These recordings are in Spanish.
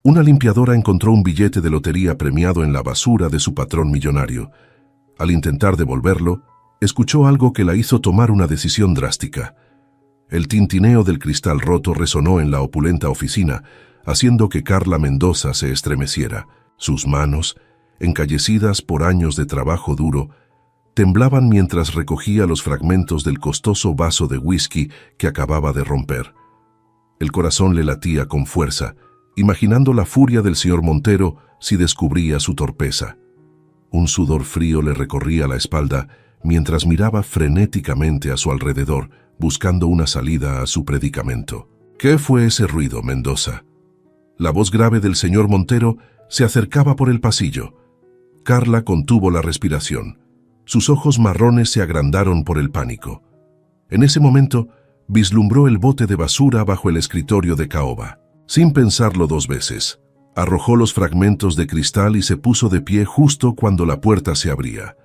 Una limpiadora encontró un billete de lotería premiado en la basura de su patrón millonario. Al intentar devolverlo, escuchó algo que la hizo tomar una decisión drástica. El tintineo del cristal roto resonó en la opulenta oficina, haciendo que Carla Mendoza se estremeciera. Sus manos, encallecidas por años de trabajo duro, temblaban mientras recogía los fragmentos del costoso vaso de whisky que acababa de romper. El corazón le latía con fuerza, imaginando la furia del señor Montero si descubría su torpeza. Un sudor frío le recorría la espalda mientras miraba frenéticamente a su alrededor, buscando una salida a su predicamento. ¿Qué fue ese ruido, Mendoza? La voz grave del señor Montero se acercaba por el pasillo. Carla contuvo la respiración. Sus ojos marrones se agrandaron por el pánico. En ese momento, vislumbró el bote de basura bajo el escritorio de caoba. Sin pensarlo dos veces, arrojó los fragmentos de cristal y se puso de pie justo cuando la puerta se abría.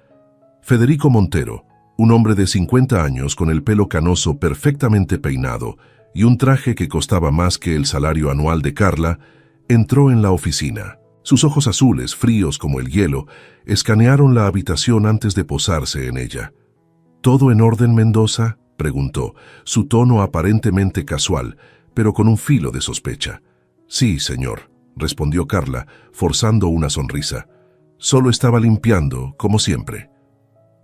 Federico Montero, un hombre de 50 años con el pelo canoso perfectamente peinado y un traje que costaba más que el salario anual de Carla, entró en la oficina. Sus ojos azules, fríos como el hielo, escanearon la habitación antes de posarse en ella. ¿Todo en orden, Mendoza?, preguntó, su tono aparentemente casual, pero con un filo de sospecha. Sí, señor, respondió Carla, forzando una sonrisa. Solo estaba limpiando, como siempre.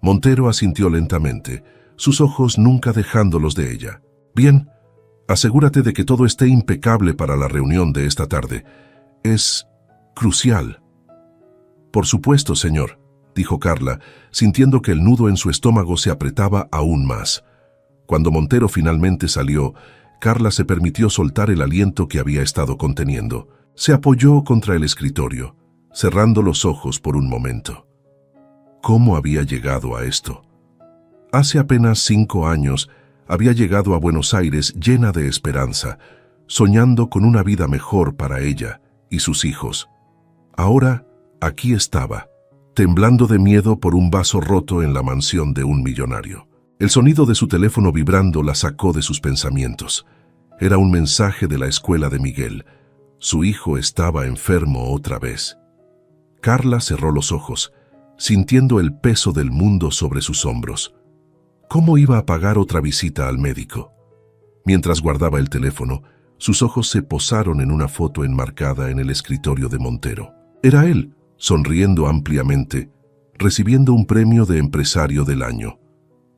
Montero asintió lentamente, sus ojos nunca dejándolos de ella. Bien, asegúrate de que todo esté impecable para la reunión de esta tarde. Es crucial. Por supuesto, señor, dijo Carla, sintiendo que el nudo en su estómago se apretaba aún más. Cuando Montero finalmente salió, Carla se permitió soltar el aliento que había estado conteniendo. Se apoyó contra el escritorio, cerrando los ojos por un momento. ¿Cómo había llegado a esto? Hace apenas 5 años había llegado a Buenos Aires llena de esperanza, soñando con una vida mejor para ella y sus hijos. Ahora, aquí estaba, temblando de miedo por un vaso roto en la mansión de un millonario. El sonido de su teléfono vibrando la sacó de sus pensamientos. Era un mensaje de la escuela de Miguel. Su hijo estaba enfermo otra vez. Carla cerró los ojos, sintiendo el peso del mundo sobre sus hombros. ¿Cómo iba a pagar otra visita al médico? Mientras guardaba el teléfono, sus ojos se posaron en una foto enmarcada en el escritorio de Montero. Era él, sonriendo ampliamente, recibiendo un premio de empresario del año.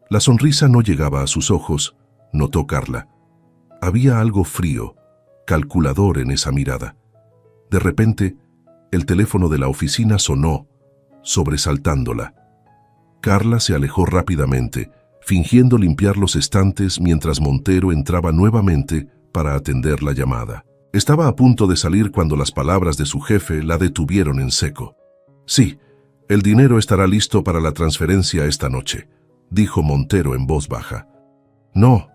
La sonrisa no llegaba a sus ojos, notó Carla. Había algo frío, calculador en esa mirada. De repente, el teléfono de la oficina sonó, sobresaltándola. Carla se alejó rápidamente, fingiendo limpiar los estantes mientras Montero entraba nuevamente para atender la llamada. Estaba a punto de salir cuando las palabras de su jefe la detuvieron en seco. Sí, el dinero estará listo para la transferencia esta noche, dijo Montero en voz baja. No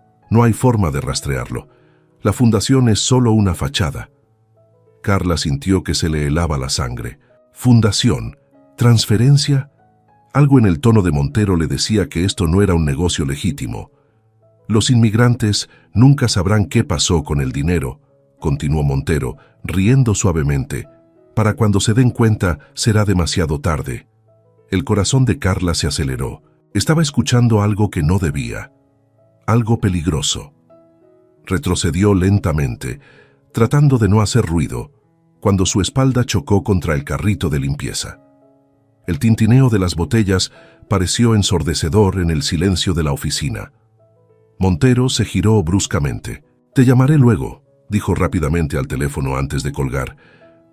hay forma de rastrearlo. La fundación es solo una fachada. Carla sintió que se le helaba la sangre. ¿Fundación? ¿Transferencia? Algo en el tono de Montero le decía que esto no era un negocio legítimo. Los inmigrantes nunca sabrán qué pasó con el dinero, continuó Montero, riendo suavemente. Para cuando se den cuenta, será demasiado tarde. El corazón de Carla se aceleró. Estaba escuchando algo que no debía. Algo peligroso. Retrocedió lentamente, tratando de no hacer ruido, cuando su espalda chocó contra el carrito de limpieza. El tintineo de las botellas pareció ensordecedor en el silencio de la oficina. Montero se giró bruscamente. «Te llamaré luego», dijo rápidamente al teléfono antes de colgar.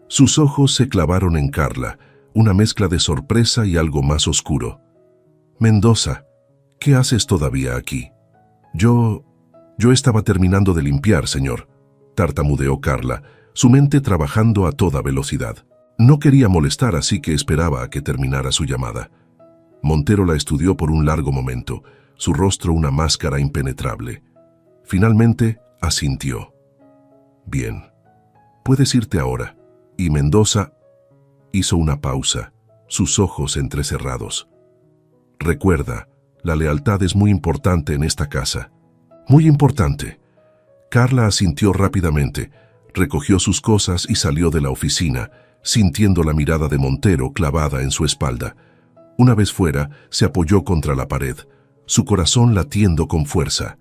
Sus ojos se clavaron en Carla, una mezcla de sorpresa y algo más oscuro. «Mendoza, ¿qué haces todavía aquí?» Yo estaba terminando de limpiar, señor», tartamudeó Carla, su mente trabajando a toda velocidad. No quería molestar, así que esperaba a que terminara su llamada. Montero la estudió por un largo momento, su rostro una máscara impenetrable. Finalmente, asintió. «Bien, puedes irte ahora». Y Mendoza hizo una pausa, sus ojos entrecerrados. «Recuerda, la lealtad es muy importante en esta casa». «Muy importante». Carla asintió rápidamente, recogió sus cosas y salió de la oficina, sintiendo la mirada de Montero clavada en su espalda. Una vez fuera, se apoyó contra la pared, su corazón latiendo con fuerza.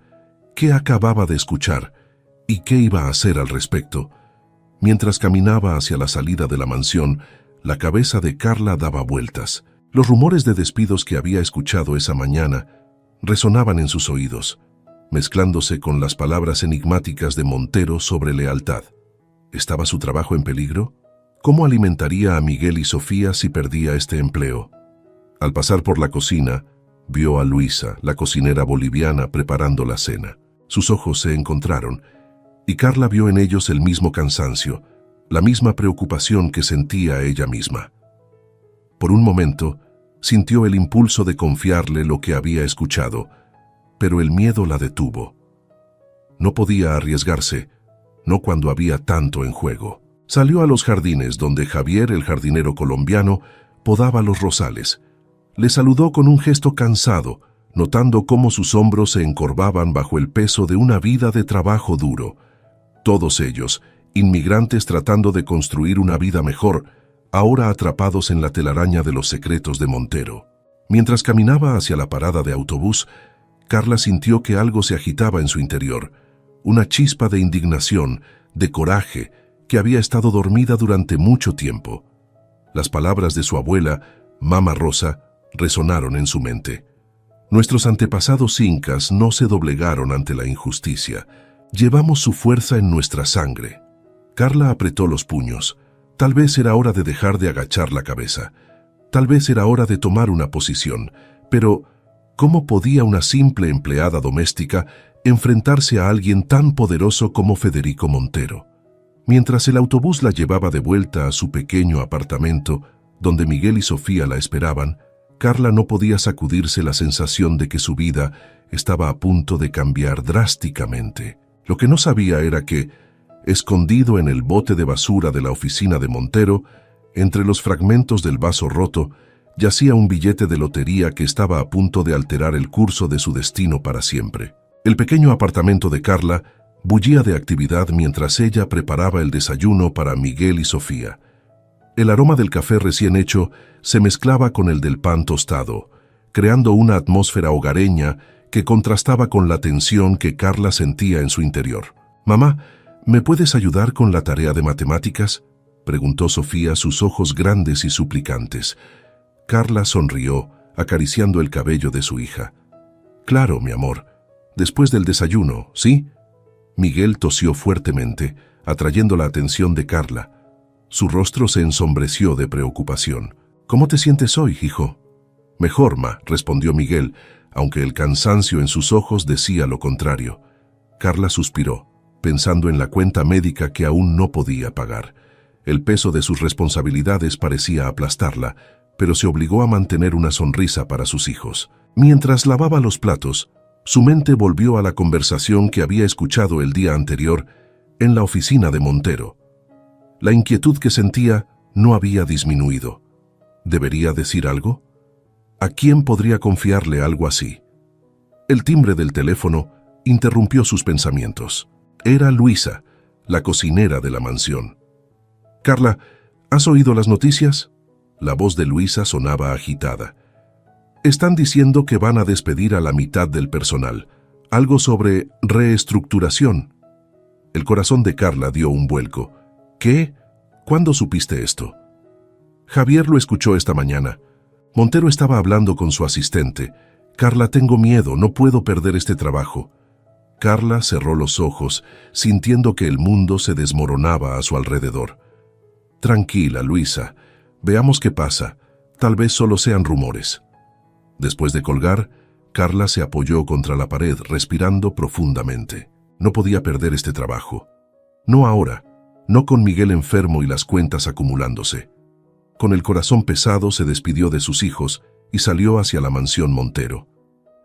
¿Qué acababa de escuchar? ¿Y qué iba a hacer al respecto? Mientras caminaba hacia la salida de la mansión, la cabeza de Carla daba vueltas. Los rumores de despidos que había escuchado esa mañana resonaban en sus oídos, mezclándose con las palabras enigmáticas de Montero sobre lealtad. ¿Estaba su trabajo en peligro? ¿Cómo alimentaría a Miguel y Sofía si perdía este empleo? Al pasar por la cocina, vio a Luisa, la cocinera boliviana, preparando la cena. Sus ojos se encontraron, y Carla vio en ellos el mismo cansancio, la misma preocupación que sentía ella misma. Por un momento, sintió el impulso de confiarle lo que había escuchado, pero el miedo la detuvo. No podía arriesgarse, no cuando había tanto en juego. Salió a los jardines donde Javier, el jardinero colombiano, podaba los rosales. Le saludó con un gesto cansado, notando cómo sus hombros se encorvaban bajo el peso de una vida de trabajo duro. Todos ellos, inmigrantes tratando de construir una vida mejor, ahora atrapados en la telaraña de los secretos de Montero. Mientras caminaba hacia la parada de autobús, Carla sintió que algo se agitaba en su interior, una chispa de indignación, de coraje, que había estado dormida durante mucho tiempo. Las palabras de su abuela, Mama Rosa, resonaron en su mente. Nuestros antepasados incas no se doblegaron ante la injusticia. Llevamos su fuerza en nuestra sangre. Carla apretó los puños. Tal vez era hora de dejar de agachar la cabeza. Tal vez era hora de tomar una posición. Pero, ¿cómo podía una simple empleada doméstica enfrentarse a alguien tan poderoso como Federico Montero? Mientras el autobús la llevaba de vuelta a su pequeño apartamento, donde Miguel y Sofía la esperaban, Carla no podía sacudirse la sensación de que su vida estaba a punto de cambiar drásticamente. Lo que no sabía era que, escondido en el bote de basura de la oficina de Montero, entre los fragmentos del vaso roto, yacía un billete de lotería que estaba a punto de alterar el curso de su destino para siempre. El pequeño apartamento de Carla bullía de actividad mientras ella preparaba el desayuno para Miguel y Sofía. El aroma del café recién hecho se mezclaba con el del pan tostado, creando una atmósfera hogareña que contrastaba con la tensión que Carla sentía en su interior. «Mamá, ¿me puedes ayudar con la tarea de matemáticas?», preguntó Sofía, sus ojos grandes y suplicantes. Carla sonrió, acariciando el cabello de su hija. «Claro, mi amor. Después del desayuno, ¿sí?». Miguel tosió fuertemente, atrayendo la atención de Carla. Su rostro se ensombreció de preocupación. «¿Cómo te sientes hoy, hijo?». «Mejor, ma», respondió Miguel, aunque el cansancio en sus ojos decía lo contrario. Carla suspiró, pensando en la cuenta médica que aún no podía pagar. El peso de sus responsabilidades parecía aplastarla, pero se obligó a mantener una sonrisa para sus hijos. Mientras lavaba los platos, su mente volvió a la conversación que había escuchado el día anterior en la oficina de Montero. La inquietud que sentía no había disminuido. ¿Debería decir algo? ¿A quién podría confiarle algo así? El timbre del teléfono interrumpió sus pensamientos. Era Luisa, la cocinera de la mansión. «Carla, ¿has oído las noticias?». La voz de Luisa sonaba agitada. «Están diciendo que van a despedir a la mitad del personal. Algo sobre reestructuración». El corazón de Carla dio un vuelco. «¿Qué? ¿Cuándo supiste esto?». «Javier lo escuchó esta mañana. Montero estaba hablando con su asistente. Carla, tengo miedo, no puedo perder este trabajo». Carla cerró los ojos, sintiendo que el mundo se desmoronaba a su alrededor. «Tranquila, Luisa. Veamos qué pasa. Tal vez solo sean rumores». Después de colgar, Carla se apoyó contra la pared, respirando profundamente. No podía perder este trabajo. No ahora, no con Miguel enfermo y las cuentas acumulándose. Con el corazón pesado se despidió de sus hijos y salió hacia la mansión Montero.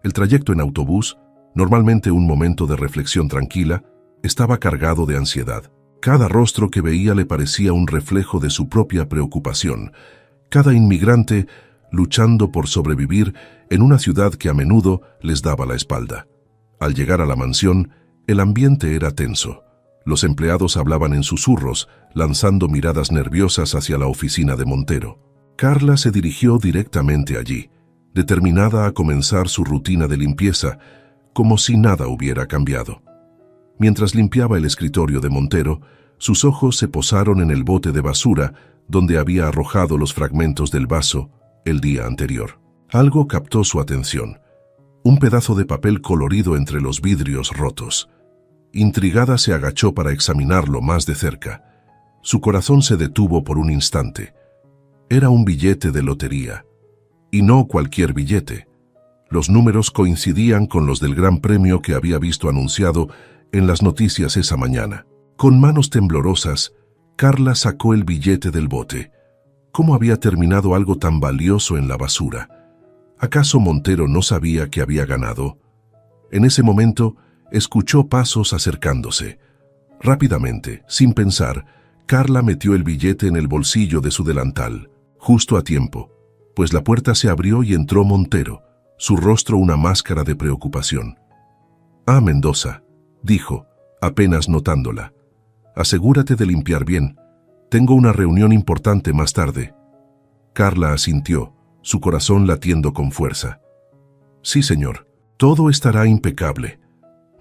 El trayecto en autobús, normalmente un momento de reflexión tranquila, estaba cargado de ansiedad. Cada rostro que veía le parecía un reflejo de su propia preocupación. Cada inmigrante luchando por sobrevivir en una ciudad que a menudo les daba la espalda. Al llegar a la mansión, el ambiente era tenso. Los empleados hablaban en susurros, lanzando miradas nerviosas hacia la oficina de Montero. Carla se dirigió directamente allí, determinada a comenzar su rutina de limpieza, como si nada hubiera cambiado. Mientras limpiaba el escritorio de Montero, sus ojos se posaron en el bote de basura donde había arrojado los fragmentos del vaso el día anterior. Algo captó su atención: un pedazo de papel colorido entre los vidrios rotos. Intrigada se agachó para examinarlo más de cerca. Su corazón se detuvo por un instante. Era un billete de lotería. Y no cualquier billete. Los números coincidían con los del gran premio que había visto anunciado en las noticias esa mañana. Con manos temblorosas, Carla sacó el billete del bote. ¿Cómo había terminado algo tan valioso en la basura? ¿Acaso Montero no sabía que había ganado? En ese momento, escuchó pasos acercándose. Rápidamente, sin pensar, Carla metió el billete en el bolsillo de su delantal, justo a tiempo, pues la puerta se abrió y entró Montero, su rostro una máscara de preocupación. «Ah, Mendoza», dijo, apenas notándola. «Asegúrate de limpiar bien. Tengo una reunión importante más tarde». Carla asintió, su corazón latiendo con fuerza. «Sí, señor. Todo estará impecable».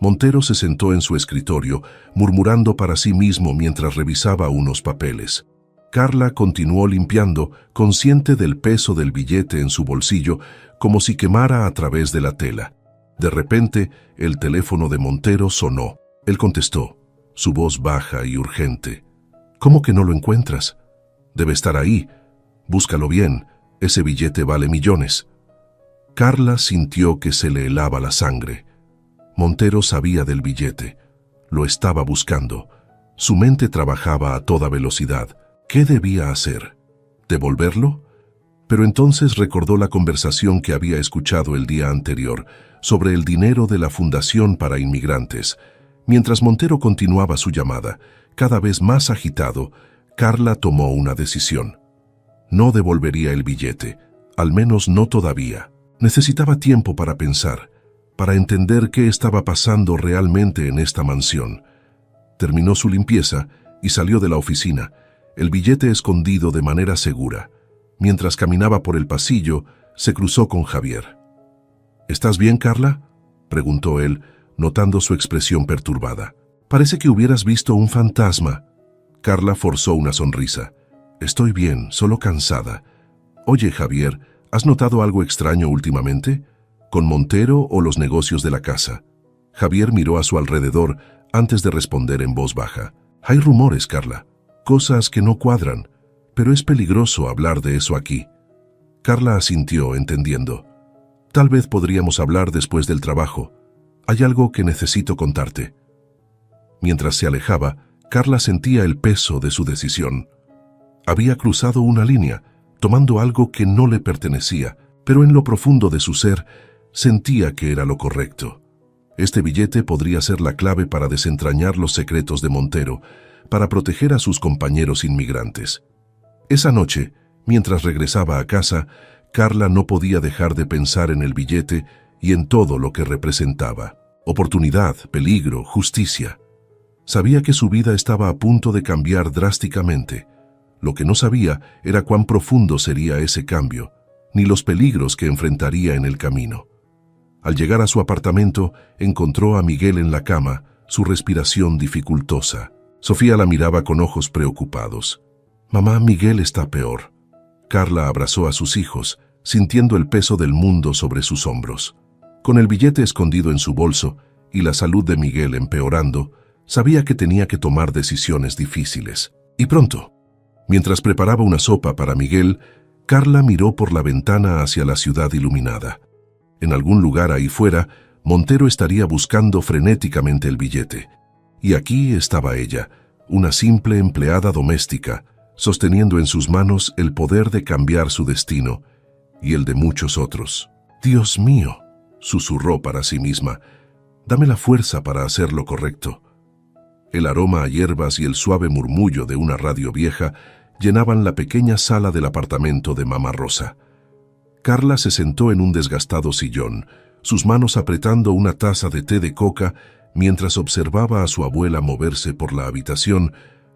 Montero se sentó en su escritorio, murmurando para sí mismo mientras revisaba unos papeles. Carla continuó limpiando, consciente del peso del billete en su bolsillo, como si quemara a través de la tela. De repente, el teléfono de Montero sonó. Él contestó, su voz baja y urgente. «¿Cómo que no lo encuentras? Debe estar ahí. Búscalo bien. Ese billete vale millones». Carla sintió que se le helaba la sangre. Montero sabía del billete. Lo estaba buscando. Su mente trabajaba a toda velocidad. ¿Qué debía hacer? ¿Devolverlo? Pero entonces recordó la conversación que había escuchado el día anterior sobre el dinero de la Fundación para Inmigrantes. Mientras Montero continuaba su llamada, cada vez más agitado, Carla tomó una decisión. No devolvería el billete, al menos no todavía. Necesitaba tiempo para pensar, para entender qué estaba pasando realmente en esta mansión. Terminó su limpieza y salió de la oficina, el billete escondido de manera segura. Mientras caminaba por el pasillo, se cruzó con Javier. «¿Estás bien, Carla?», preguntó él, notando su expresión perturbada. «Parece que hubieras visto un fantasma». Carla forzó una sonrisa. «Estoy bien, solo cansada». «Oye, Javier, ¿has notado algo extraño últimamente? ¿Con Montero o los negocios de la casa?». Javier miró a su alrededor antes de responder en voz baja. «Hay rumores, Carla. Cosas que no cuadran. Pero es peligroso hablar de eso aquí». Carla asintió, entendiendo. «Tal vez podríamos hablar después del trabajo. Hay algo que necesito contarte». Mientras se alejaba, Carla sentía el peso de su decisión. Había cruzado una línea, tomando algo que no le pertenecía, pero en lo profundo de su ser sentía que era lo correcto. Este billete podría ser la clave para desentrañar los secretos de Montero, para proteger a sus compañeros inmigrantes. Esa noche, mientras regresaba a casa, Carla no podía dejar de pensar en el billete y en todo lo que representaba. Oportunidad, peligro, justicia. Sabía que su vida estaba a punto de cambiar drásticamente. Lo que no sabía era cuán profundo sería ese cambio, ni los peligros que enfrentaría en el camino. Al llegar a su apartamento, encontró a Miguel en la cama, su respiración dificultosa. Sofía la miraba con ojos preocupados. «Mamá, Miguel está peor». Carla abrazó a sus hijos, sintiendo el peso del mundo sobre sus hombros. Con el billete escondido en su bolso y la salud de Miguel empeorando, sabía que tenía que tomar decisiones difíciles. Y pronto. Mientras preparaba una sopa para Miguel, Carla miró por la ventana hacia la ciudad iluminada. En algún lugar ahí fuera, Montero estaría buscando frenéticamente el billete. Y aquí estaba ella, una simple empleada doméstica, sosteniendo en sus manos el poder de cambiar su destino y el de muchos otros. «Dios mío», susurró para sí misma, «dame la fuerza para hacer lo correcto». El aroma a hierbas y el suave murmullo de una radio vieja llenaban la pequeña sala del apartamento de Mamá Rosa. Carla se sentó en un desgastado sillón, sus manos apretando una taza de té de coca mientras observaba a su abuela moverse por la habitación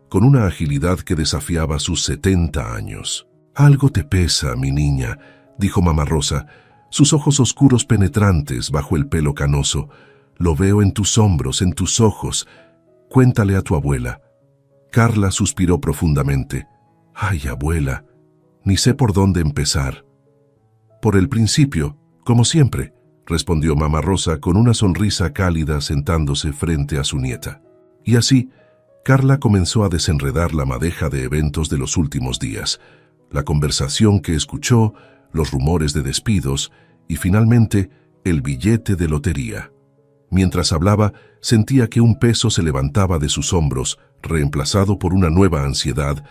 con una agilidad que desafiaba sus 70 años. «Algo te pesa, mi niña», dijo Mamá Rosa, sus ojos oscuros penetrantes bajo el pelo canoso. «Lo veo en tus hombros, en tus ojos. Cuéntale a tu abuela». Carla suspiró profundamente. «Ay, abuela, ni sé por dónde empezar». «Por el principio, como siempre», respondió Mamá Rosa con una sonrisa cálida sentándose frente a su nieta. Y así, Carla comenzó a desenredar la madeja de eventos de los últimos días, la conversación que escuchó, los rumores de despidos y finalmente el billete de lotería. Mientras hablaba, sentía que un peso se levantaba de sus hombros, reemplazado por una nueva ansiedad,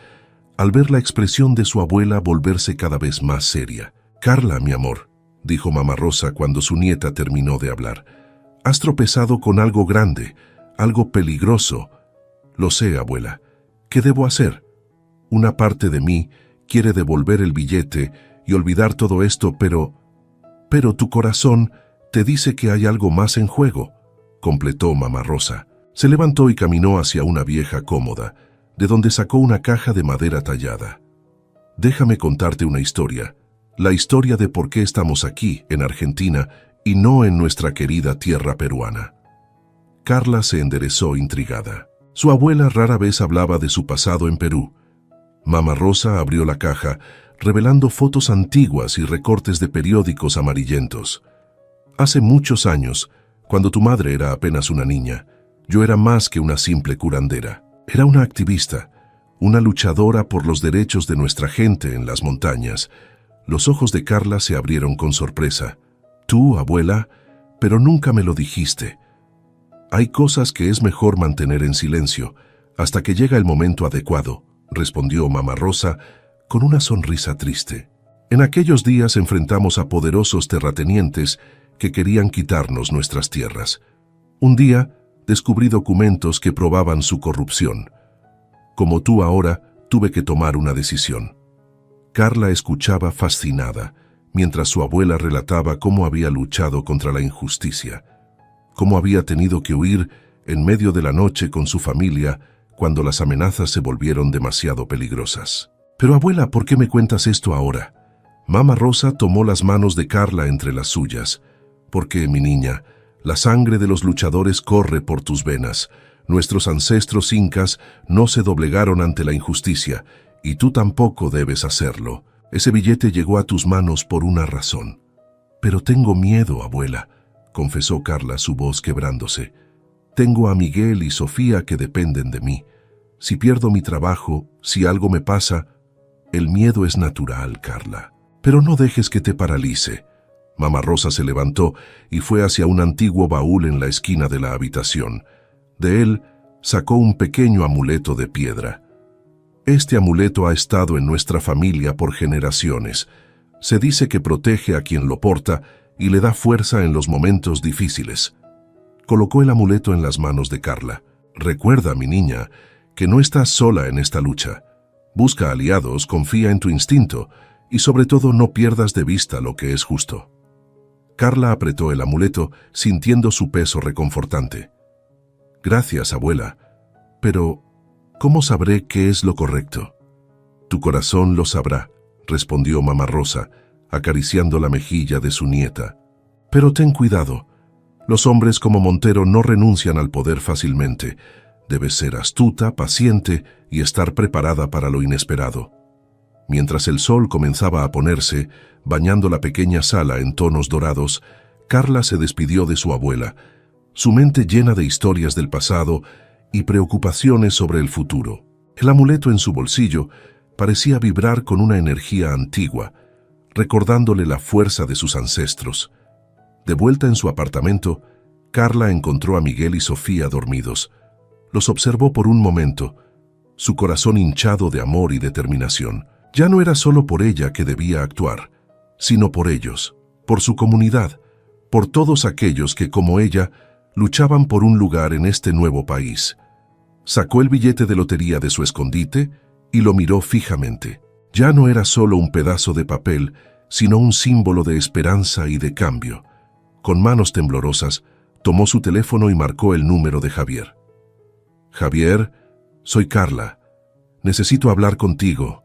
al ver la expresión de su abuela volverse cada vez más seria. «Carla, mi amor», dijo Mamá Rosa cuando su nieta terminó de hablar, «has tropezado con algo grande, algo peligroso». «Lo sé, abuela. ¿Qué debo hacer? Una parte de mí quiere devolver el billete y olvidar todo esto, pero tu corazón te dice que hay algo más en juego», completó Mamá Rosa. Se levantó y caminó hacia una vieja cómoda, de donde sacó una caja de madera tallada. «Déjame contarte una historia, la historia de por qué estamos aquí, en Argentina, y no en nuestra querida tierra peruana». Carla se enderezó intrigada. Su abuela rara vez hablaba de su pasado en Perú. Mamá Rosa abrió la caja, revelando fotos antiguas y recortes de periódicos amarillentos. «Hace muchos años, cuando tu madre era apenas una niña, yo era más que una simple curandera. Era una activista, una luchadora por los derechos de nuestra gente en las montañas». Los ojos de Carla se abrieron con sorpresa. «¿Tú, abuela? Pero nunca me lo dijiste». «Hay cosas que es mejor mantener en silencio, hasta que llega el momento adecuado», respondió Mamá Rosa con una sonrisa triste. «En aquellos días enfrentamos a poderosos terratenientes que querían quitarnos nuestras tierras. Un día descubrí documentos que probaban su corrupción. Como tú ahora, tuve que tomar una decisión». Carla escuchaba fascinada, mientras su abuela relataba cómo había luchado contra la injusticia, cómo había tenido que huir en medio de la noche con su familia cuando las amenazas se volvieron demasiado peligrosas. «Pero abuela, ¿por qué me cuentas esto ahora?». Mamá Rosa tomó las manos de Carla entre las suyas. «Porque, mi niña, la sangre de los luchadores corre por tus venas. Nuestros ancestros incas no se doblegaron ante la injusticia, y tú tampoco debes hacerlo. Ese billete llegó a tus manos por una razón». «Pero tengo miedo, abuela», confesó Carla, su voz quebrándose. «Tengo a Miguel y Sofía que dependen de mí. Si pierdo mi trabajo, si algo me pasa...». «El miedo es natural, Carla. Pero no dejes que te paralice». Mamá Rosa se levantó y fue hacia un antiguo baúl en la esquina de la habitación. De él sacó un pequeño amuleto de piedra. «Este amuleto ha estado en nuestra familia por generaciones. Se dice que protege a quien lo porta y le da fuerza en los momentos difíciles». Colocó el amuleto en las manos de Carla. «Recuerda, mi niña, que no estás sola en esta lucha. Busca aliados, confía en tu instinto y sobre todo no pierdas de vista lo que es justo». Carla apretó el amuleto, sintiendo su peso reconfortante. «Gracias, abuela. Pero, ¿cómo sabré qué es lo correcto?». «Tu corazón lo sabrá», respondió Mamá Rosa, acariciando la mejilla de su nieta. «Pero ten cuidado. Los hombres como Montero no renuncian al poder fácilmente. Debes ser astuta, paciente y estar preparada para lo inesperado». Mientras el sol comenzaba a ponerse, bañando la pequeña sala en tonos dorados, Carla se despidió de su abuela, su mente llena de historias del pasado y preocupaciones sobre el futuro. El amuleto en su bolsillo parecía vibrar con una energía antigua, recordándole la fuerza de sus ancestros. De vuelta en su apartamento, Carla encontró a Miguel y Sofía dormidos. Los observó por un momento, su corazón hinchado de amor y determinación. Ya no era solo por ella que debía actuar, sino por ellos, por su comunidad, por todos aquellos que, como ella, luchaban por un lugar en este nuevo país. Sacó el billete de lotería de su escondite y lo miró fijamente. Ya no era solo un pedazo de papel, sino un símbolo de esperanza y de cambio. Con manos temblorosas, Tomó su teléfono y marcó el número de Javier. «Javier, soy Carla. Necesito hablar contigo.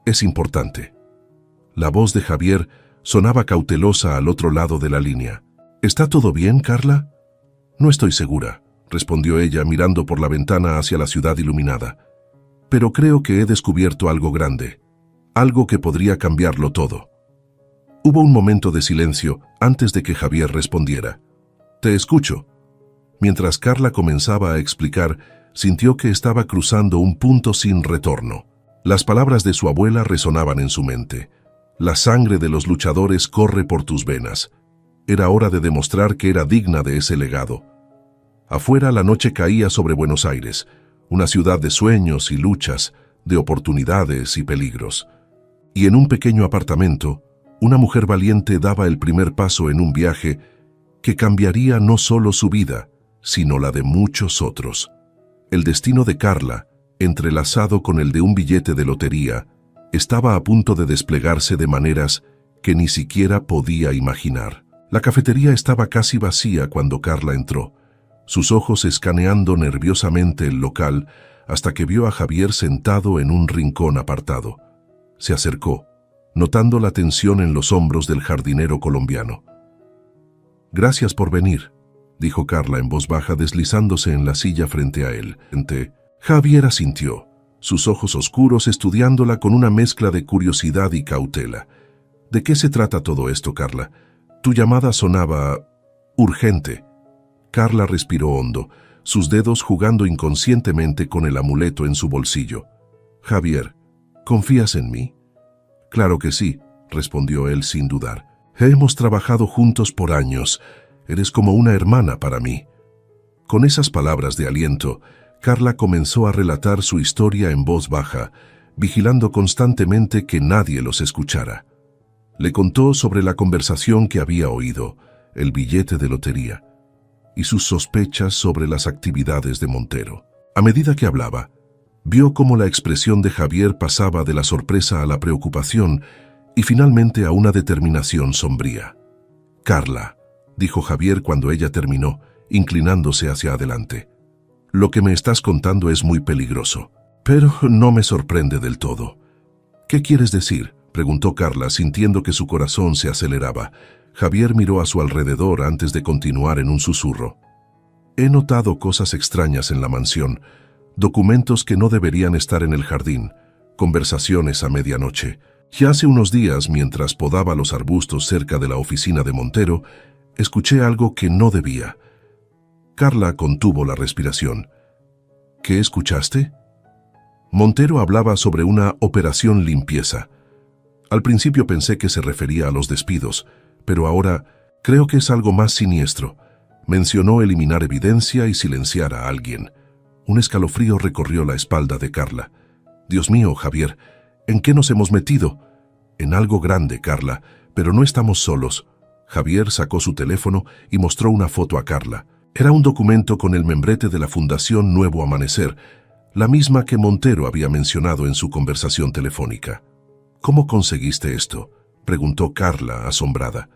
Es importante». La voz de Javier sonaba cautelosa al otro lado de la línea. «¿Está todo bien, Carla?» «No estoy segura», respondió ella mirando por la ventana hacia la ciudad iluminada. «Pero creo que he descubierto algo grande, algo que podría cambiarlo todo». Hubo un momento de silencio antes de que Javier respondiera. «Te escucho». Mientras Carla comenzaba a explicar, sintió que estaba cruzando un punto sin retorno. Las palabras de su abuela resonaban en su mente. «La sangre de los luchadores corre por tus venas». Era hora de demostrar que era digna de ese legado. Afuera la noche caía sobre Buenos Aires, una ciudad de sueños y luchas, de oportunidades y peligros. Y en un pequeño apartamento, una mujer valiente daba el primer paso en un viaje que cambiaría no solo su vida, sino la de muchos otros. El destino de Carla, entrelazado con el de un billete de lotería, estaba a punto de desplegarse de maneras que ni siquiera podía imaginar. La cafetería estaba casi vacía cuando Carla entró, sus ojos escaneando nerviosamente el local hasta que vio a Javier sentado en un rincón apartado. Se acercó, notando la tensión en los hombros del jardinero colombiano. «Gracias por venir», dijo Carla en voz baja deslizándose en la silla frente a él. Javier asintió, sus ojos oscuros estudiándola con una mezcla de curiosidad y cautela. «¿De qué se trata todo esto, Carla? Tu llamada sonaba urgente». Carla respiró hondo, sus dedos jugando inconscientemente con el amuleto en su bolsillo. «Javier, ¿confías en mí?» «Claro que sí», respondió él sin dudar. «Hemos trabajado juntos por años. Eres como una hermana para mí». Con esas palabras de aliento, Carla comenzó a relatar su historia en voz baja, vigilando constantemente que nadie los escuchara. Le contó sobre la conversación que había oído, el billete de lotería, y sus sospechas sobre las actividades de Montero. A medida que hablaba, vio cómo la expresión de Javier pasaba de la sorpresa a la preocupación y finalmente a una determinación sombría. «Carla», dijo Javier cuando ella terminó, inclinándose hacia adelante, «lo que me estás contando es muy peligroso, pero no me sorprende del todo». «¿Qué quieres decir?», preguntó Carla, sintiendo que su corazón se aceleraba. Javier miró a su alrededor antes de continuar en un susurro. «He notado cosas extrañas en la mansión, documentos que no deberían estar en el jardín, conversaciones a medianoche. Y hace unos días, mientras podaba los arbustos cerca de la oficina de Montero, escuché algo que no debía». Carla contuvo la respiración. «¿Qué escuchaste?» Montero hablaba sobre una operación limpieza. Al principio pensé que se refería a los despidos, pero ahora creo que es algo más siniestro. Mencionó eliminar evidencia y silenciar a alguien. Un escalofrío recorrió la espalda de Carla. «Dios mío, Javier, ¿en qué nos hemos metido?» «En algo grande, Carla, pero no estamos solos». Javier sacó su teléfono y mostró una foto a Carla. Era un documento con el membrete de la Fundación Nuevo Amanecer, la misma que Montero había mencionado en su conversación telefónica. «¿Cómo conseguiste esto?», preguntó Carla, asombrada.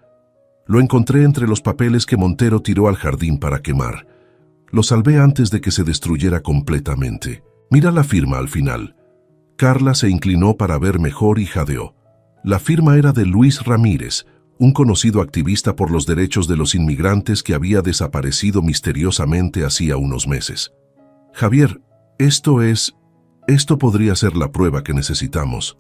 «Lo encontré entre los papeles que Montero tiró al jardín para quemar. Lo salvé antes de que se destruyera completamente. Mira la firma al final». Carla se inclinó para ver mejor y jadeó. La firma era de Luis Ramírez, un conocido activista por los derechos de los inmigrantes que había desaparecido misteriosamente hacía unos meses. «Javier, esto podría ser la prueba que necesitamos».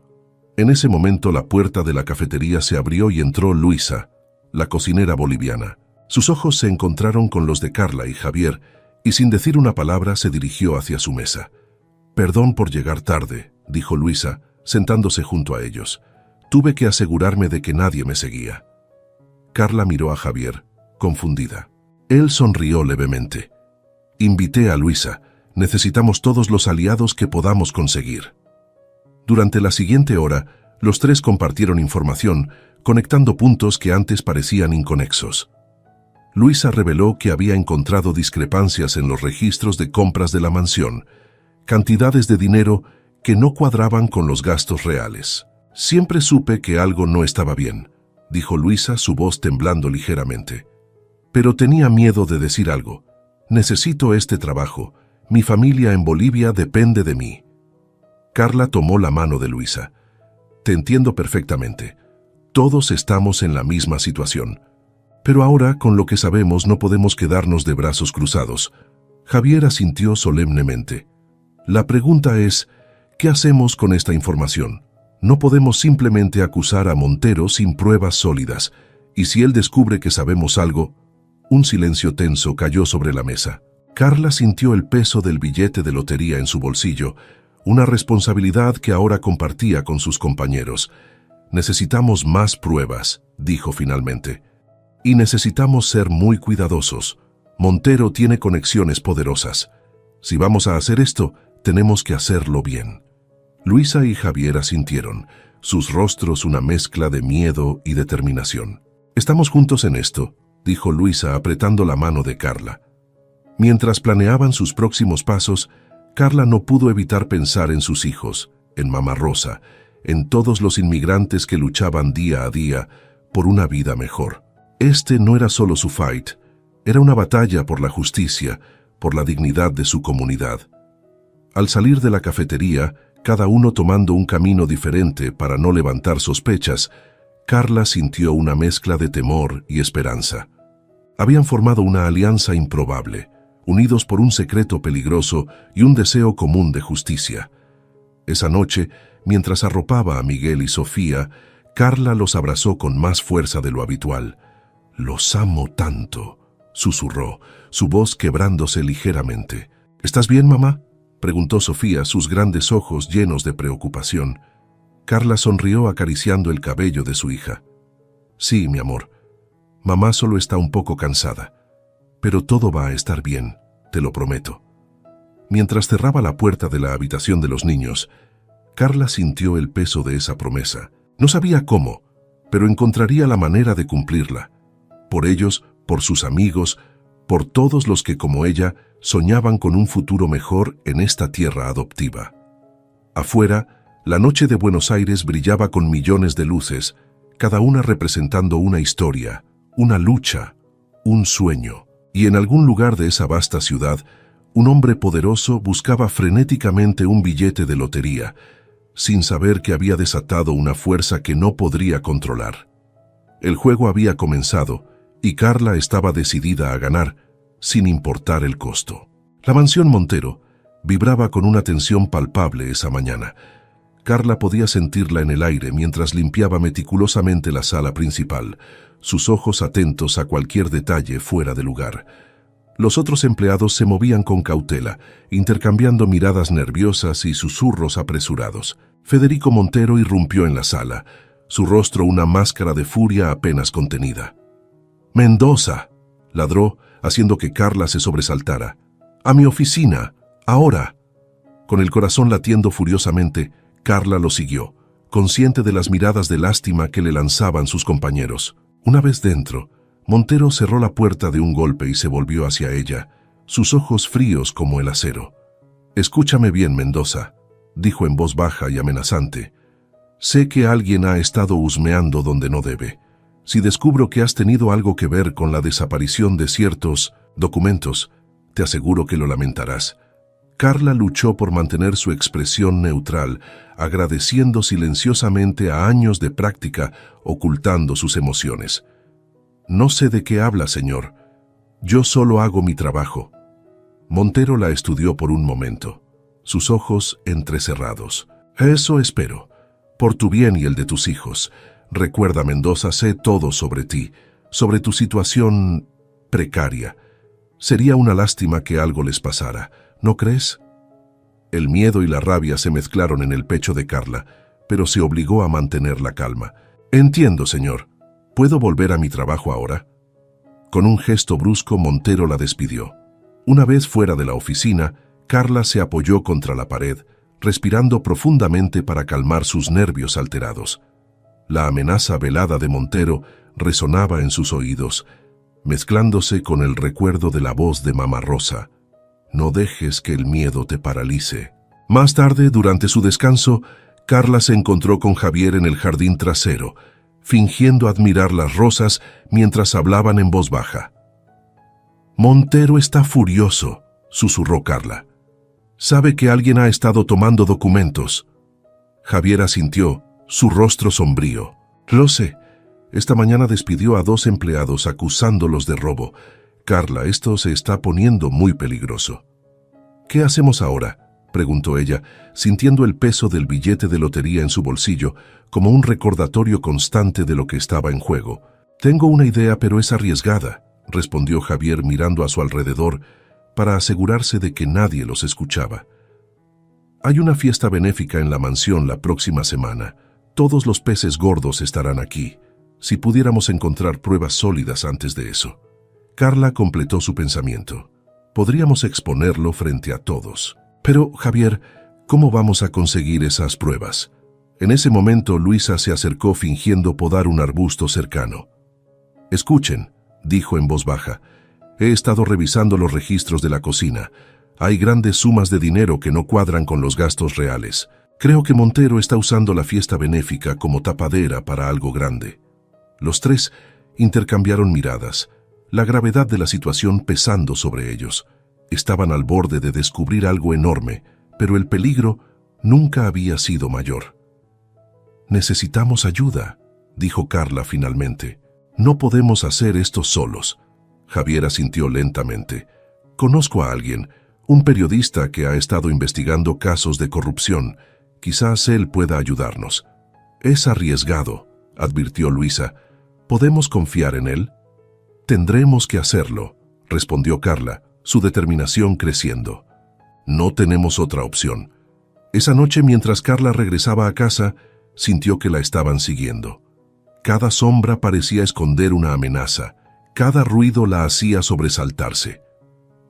En ese momento la puerta de la cafetería se abrió y entró Luisa, la cocinera boliviana. Sus ojos se encontraron con los de Carla y Javier, y sin decir una palabra se dirigió hacia su mesa. «Perdón por llegar tarde», dijo Luisa, sentándose junto a ellos. «Tuve que asegurarme de que nadie me seguía». Carla miró a Javier, confundida. Él sonrió levemente. «Invité a Luisa. Necesitamos todos los aliados que podamos conseguir». Durante la siguiente hora, los tres compartieron información, conectando puntos que antes parecían inconexos. Luisa reveló que había encontrado discrepancias en los registros de compras de la mansión, cantidades de dinero que no cuadraban con los gastos reales. «Siempre supe que algo no estaba bien», dijo Luisa, su voz temblando ligeramente. pero tenía miedo de decir algo. Necesito este trabajo. Mi familia en Bolivia depende de mí. Carla tomó la mano de Luisa. Te entiendo perfectamente. Todos estamos en la misma situación. Pero ahora, con lo que sabemos, no podemos quedarnos de brazos cruzados. Javier asintió solemnemente. La pregunta es, ¿qué hacemos con esta información? No podemos simplemente acusar a Montero sin pruebas sólidas. Y si él descubre que sabemos algo... Un silencio tenso cayó sobre la mesa. Carla sintió el peso del billete de lotería en su bolsillo, una responsabilidad que ahora compartía con sus compañeros. Necesitamos más pruebas, dijo finalmente. Y necesitamos ser muy cuidadosos. Montero tiene conexiones poderosas. Si vamos a hacer esto, tenemos que hacerlo bien. Luisa y Javier asintieron, sus rostros una mezcla de miedo y determinación. Estamos juntos en esto, dijo Luisa apretando la mano de Carla. Mientras planeaban sus próximos pasos, Carla no pudo evitar pensar en sus hijos, en Mamá Rosa, en todos los inmigrantes que luchaban día a día por una vida mejor. Este no era solo su fight, era una batalla por la justicia, por la dignidad de su comunidad. Al salir de la cafetería, cada uno tomando un camino diferente para no levantar sospechas, Carla sintió una mezcla de temor y esperanza. Habían formado una alianza improbable, unidos por un secreto peligroso y un deseo común de justicia. Esa noche, mientras arropaba a Miguel y Sofía, Carla los abrazó con más fuerza de lo habitual. «Los amo tanto», susurró, su voz quebrándose ligeramente. «¿Estás bien, mamá?», preguntó Sofía, sus grandes ojos llenos de preocupación. Carla sonrió acariciando el cabello de su hija. «Sí, mi amor. Mamá solo está un poco cansada. Pero todo va a estar bien, te lo prometo». Mientras cerraba la puerta de la habitación de los niños, Carla sintió el peso de esa promesa. No sabía cómo, pero encontraría la manera de cumplirla. Por ellos, por sus amigos, por todos los que, como ella, soñaban con un futuro mejor en esta tierra adoptiva. Afuera, la noche de Buenos Aires brillaba con millones de luces, cada una representando una historia, una lucha, un sueño. Y en algún lugar de esa vasta ciudad, un hombre poderoso buscaba frenéticamente un billete de lotería, sin saber que había desatado una fuerza que no podría controlar. El juego había comenzado, y Carla estaba decidida a ganar, sin importar el costo. La mansión Montero vibraba con una tensión palpable esa mañana. Carla podía sentirla en el aire mientras limpiaba meticulosamente la sala principal, sus ojos atentos a cualquier detalle fuera de lugar. Los otros empleados se movían con cautela, intercambiando miradas nerviosas y susurros apresurados. Federico Montero irrumpió en la sala, su rostro una máscara de furia apenas contenida. «¡Mendoza!», ladró, haciendo que Carla se sobresaltara. «¡A mi oficina! ¡Ahora!». Con el corazón latiendo furiosamente, Carla lo siguió, consciente de las miradas de lástima que le lanzaban sus compañeros. Una vez dentro, Montero cerró la puerta de un golpe y se volvió hacia ella, sus ojos fríos como el acero. «Escúchame bien, Mendoza», dijo en voz baja y amenazante. «Sé que alguien ha estado husmeando donde no debe. Si descubro que has tenido algo que ver con la desaparición de ciertos documentos, te aseguro que lo lamentarás». Carla luchó por mantener su expresión neutral, agradeciendo silenciosamente a años de práctica, ocultando sus emociones. «No sé de qué habla, señor. Yo solo hago mi trabajo». Montero la estudió por un momento, sus ojos entrecerrados. «Eso espero. Por tu bien y el de tus hijos. Recuerda, Mendoza, sé todo sobre ti, sobre tu situación precaria. Sería una lástima que algo les pasara, ¿no crees?». El miedo y la rabia se mezclaron en el pecho de Carla, pero se obligó a mantener la calma. «Entiendo, señor. ¿Puedo volver a mi trabajo ahora?». Con un gesto brusco, Montero la despidió. Una vez fuera de la oficina, Carla se apoyó contra la pared, respirando profundamente para calmar sus nervios alterados. La amenaza velada de Montero resonaba en sus oídos, mezclándose con el recuerdo de la voz de Mamá Rosa. «No dejes que el miedo te paralice». Más tarde, durante su descanso, Carla se encontró con Javier en el jardín trasero, fingiendo admirar las rosas mientras hablaban en voz baja. Montero está furioso, susurró Carla. Sabe que alguien ha estado tomando documentos. Javier asintió, su rostro sombrío. Lo sé. Esta mañana despidió a 2 empleados acusándolos de robo. Carla, esto se está poniendo muy peligroso. ¿Qué hacemos ahora?, preguntó ella, sintiendo el peso del billete de lotería en su bolsillo como un recordatorio constante de lo que estaba en juego. Tengo una idea, pero es arriesgada, respondió Javier mirando a su alrededor para asegurarse de que nadie los escuchaba. Hay una fiesta benéfica en la mansión la próxima semana. Todos los peces gordos estarán aquí. Si pudiéramos encontrar pruebas sólidas antes de eso. Carla completó su pensamiento. Podríamos exponerlo frente a todos. Pero, Javier, ¿cómo vamos a conseguir esas pruebas? En ese momento, Luisa se acercó fingiendo podar un arbusto cercano. Escuchen, dijo en voz baja. He estado revisando los registros de la cocina. Hay grandes sumas de dinero que no cuadran con los gastos reales. Creo que Montero está usando la fiesta benéfica como tapadera para algo grande. Los 3 intercambiaron miradas, la gravedad de la situación pesando sobre ellos. Estaban al borde de descubrir algo enorme, pero el peligro nunca había sido mayor. Necesitamos ayuda, dijo Carla finalmente. No podemos hacer esto solos. Javier asintió lentamente. Conozco a alguien, un periodista que ha estado investigando casos de corrupción. Quizás él pueda ayudarnos. Es arriesgado, advirtió Luisa. ¿Podemos confiar en él? Tendremos que hacerlo, respondió Carla, su determinación creciendo. No tenemos otra opción. Esa noche, mientras Carla regresaba a casa, sintió que la estaban siguiendo. Cada sombra parecía esconder una amenaza. Cada ruido la hacía sobresaltarse.